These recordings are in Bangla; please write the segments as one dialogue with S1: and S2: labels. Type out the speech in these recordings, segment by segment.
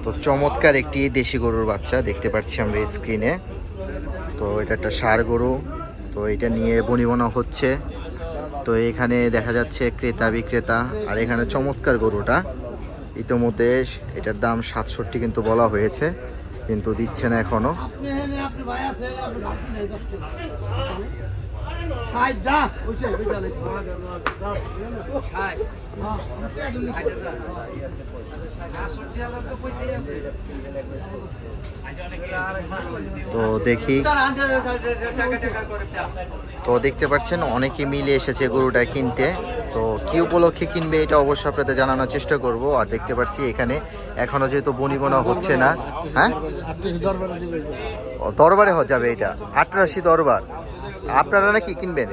S1: তো চমৎকার একটি দেশি গরুর বাচ্চা দেখতে পাচ্ছি আমরা স্ক্রিনে। তো এটা একটা ষাঁড় গরু, তো এটা নিয়ে বনিবনা হচ্ছে। তো এখানে দেখা যাচ্ছে ক্রেতা বিক্রেতা, আর এখানে চমৎকার গরুটা ইতিমধ্যে এটার দাম 67 কিন্তু বলা হয়েছে, কিন্তু দিচ্ছে না এখনো। তো দেখি, তো দেখতে পাচ্ছেন অনেকে মিলে এসেছে গরুটা কিনতে। তো কি উপলক্ষে কিনবে এটা অবশ্যই আপনাদের জানানোর চেষ্টা করব। আর দেখতে পাচ্ছি এখানে এখনো যেহেতু বনিবনা হচ্ছে না, হ্যাঁ দরবারে যাবে এটা 88 দরবার। আপনারা নাকি কিনবেন?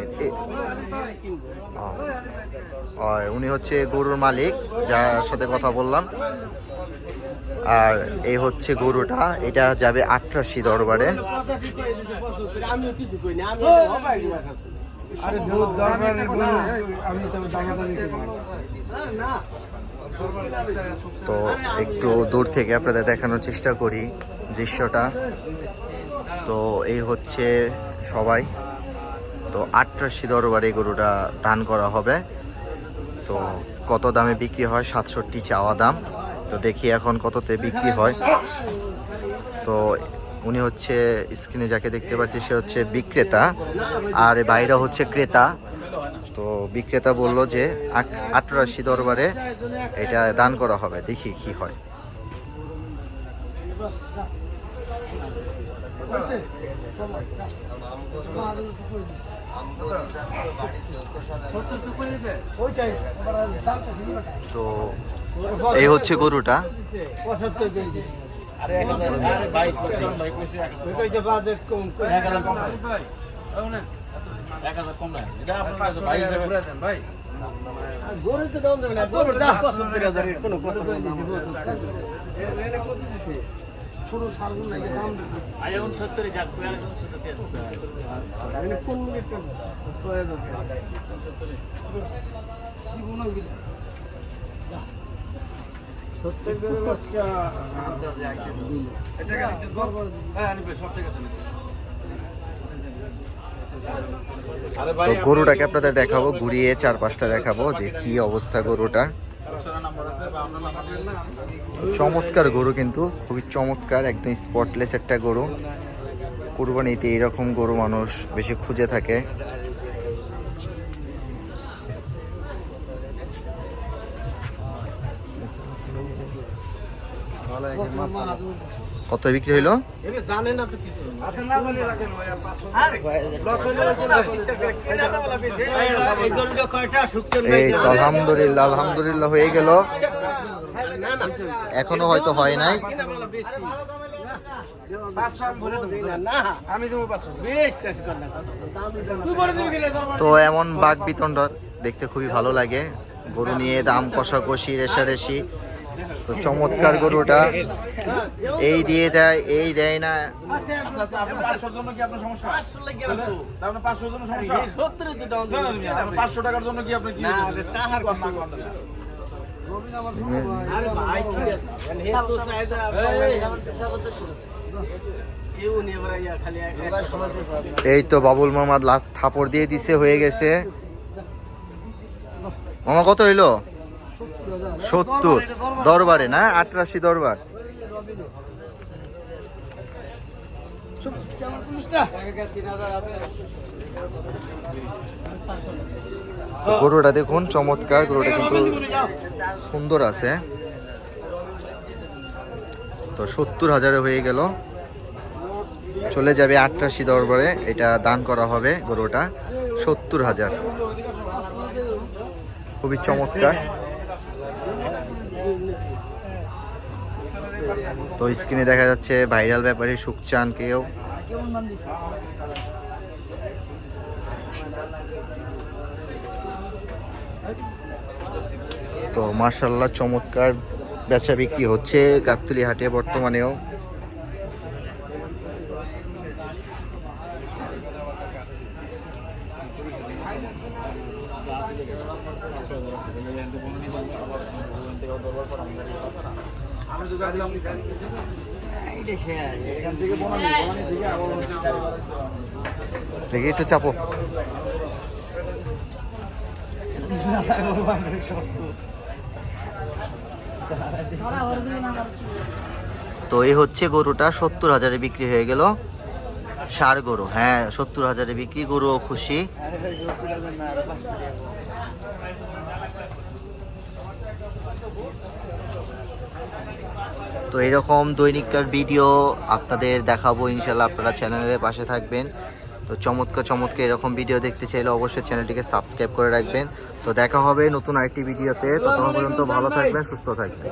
S1: উনি হচ্ছে গরুর মালিক যার সাথে কথা বললাম। আর এই হচ্ছে গরুটা, এটা যাবে 88 দরবারে। তো একটু দূর থেকে আপনাদের দেখানোর চেষ্টা করি দৃশ্যটা। তো এই হচ্ছে সবাই, তো 88 দরবারে গরুটা দান করা হবে। তো কত দামে বিক্রি হয়? 67 চাওয়া দাম। তো দেখি এখন কততে বিক্রি হয়। তো উনি হচ্ছে স্ক্রিনে যাকে দেখতে পাচ্ছি সে হচ্ছে বিক্রেতা, আর বাইরে হচ্ছে ক্রেতা। তো বিক্রেতা বলল যে 88 দরবারে এটা দান করা হবে, দেখি কি হয়। তো এই হচ্ছে গরুটা। তো গরুটাকে আপনাদের দেখাবো, ঘুরিয়ে চারপাশটা দেখাবো যে কি অবস্থা গরুটা। চমৎকার গরু, কিন্তু খুবই চমৎকার, একদম স্পটলেস একটা গরু। কুরবানিতে এরকম গরু মানুষ বেশি খুঁজে থাকে। কত বিক্রি হইলো? এই তো আলহামদুলিল্লাহ, আলহামদুলিল্লাহ হয়ে গেল, এখনো হয়তো হয় নাই। তো এমন বাঘ বিতণ্ডর দেখতে খুবই ভালো লাগে, গরু নিয়ে দাম কষাকষি রেষারেষি। তো চমৎকার গরুটা, এই দিয়ে দেয় এই দেয় না। এই তো বাবুল মোহাম্মদ থাপড় দিয়ে দিছে, হয়ে গেছে। মামা কত হইলো? 70 দরবারে না, 88 দরবার। গরুটা দেখুন চমৎকার, গরুটা কিন্তু সুন্দর আছে। তো 70,000 হয়ে গেল, চলে যাবে 88 দরবারে, এটা দান করা হবে গরুটা 70,000। খুবই চমৎকার। তো স্ক্রিনে দেখা যাচ্ছে ভাইরাল ব্যাপারী সুখচান কেউ। তো মাশাআল্লাহ চমৎকার বেচা বিক্রি হচ্ছে গাবতলী হাটে বর্তমানেও। দেখি একটু চাপো। তো এই হচ্ছে গরুটা 70,000-এ বিক্রি হয়ে গেল। ষাঁড় গরু, হ্যাঁ 70,000-এ বিক্রি, গরুও খুশি। তো এরকম দৈনিককার ভিডিও আপনাদের দেখাবো ইনশাল্লাহ, আপনারা চ্যানেলের পাশে থাকবেন। তো চমৎকার চমৎকার এরকম ভিডিও দেখতে চাইলে অবশ্যই চ্যানেলটিকে সাবস্ক্রাইব করে রাখবেন। তো দেখা হবে নতুন আরেকটি ভিডিওতে, ততক্ষণ পর্যন্ত ভালো থাকবেন, সুস্থ থাকবেন।